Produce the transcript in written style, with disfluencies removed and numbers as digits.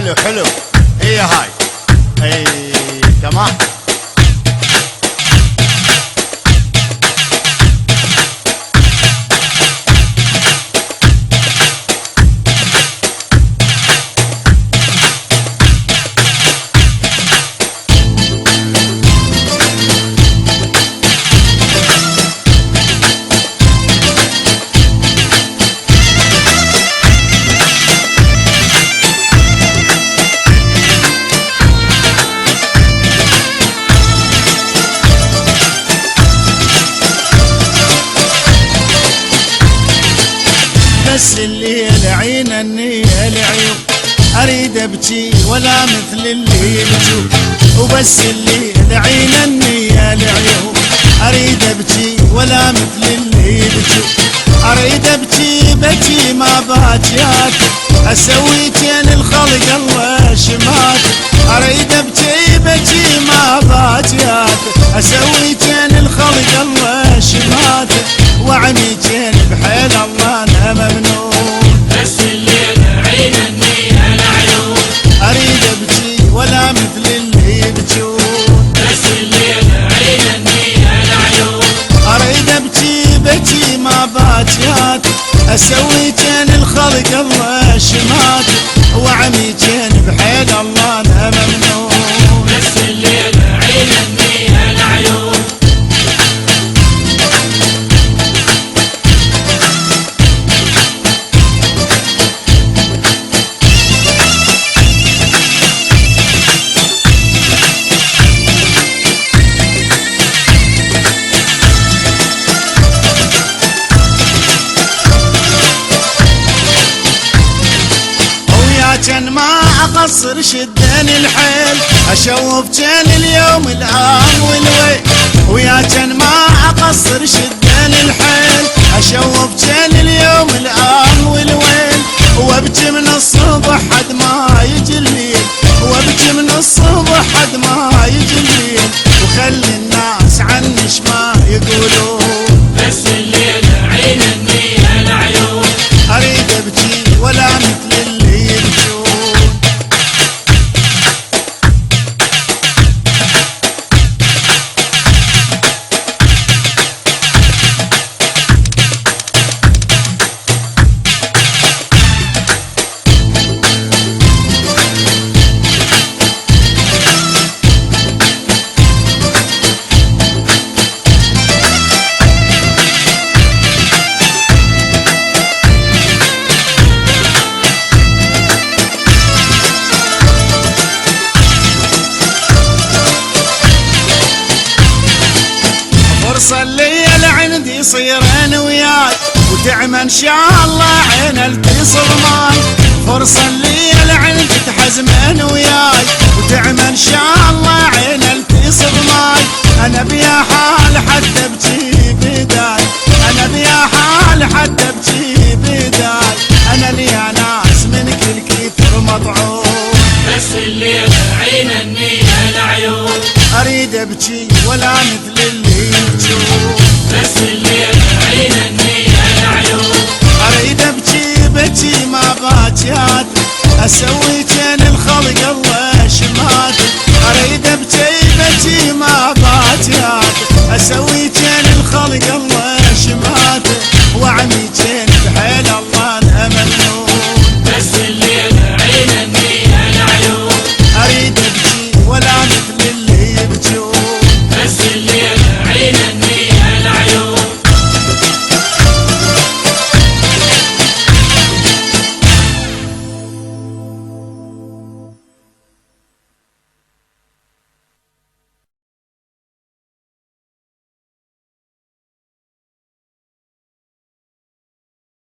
حلو حلو. هي هاي اي تمام. بس الليل عين النية العيون اريد ابكي ولا مثل اللي يبكون. وبس الليل عين النية العيون اريد ابكي ولا مثل اللي يبكون. اريد ابكي بكي ما باكيات اسوي كان الخلق الله شمات. اريد ابكي بكي ما باكيات اسوي كان الخلق الله شمات. وعمي كان بحيل الله انا ممنون. بس الليل عين النية العيون اريد ابكي ولا مثل اللي يبكون. بس الليل عين النية العيون اريد ابكي بكي ما باكيات اسوي كان الخلق الله شمات. وعمي كان بحيل الله انا ممنون. بس الليل عين النية العيون كان ما اقصر شدني الحيل اشوف كان اليوم الان والويل. ويا كان ما اقصر شدني الحيل اشوف كان اليوم الان والويل. وابكي من الصبح حد ما يجي الليل. وابكي من الصبح حد ما يجي الليل. وخلي الناس عنش ما يقولون. بس الليل عين النية العيون اريد ابكي ولا مثل اللي يبكون. فرصة الليل عندي يصير انا وياي وتعمى ان شاء الله عين التصل ماي. فرصة الليل عندي تحزم انا وياي وتعمى ان شاء الله عين التصل ماي. انا بيا حال حتى ابكي بداي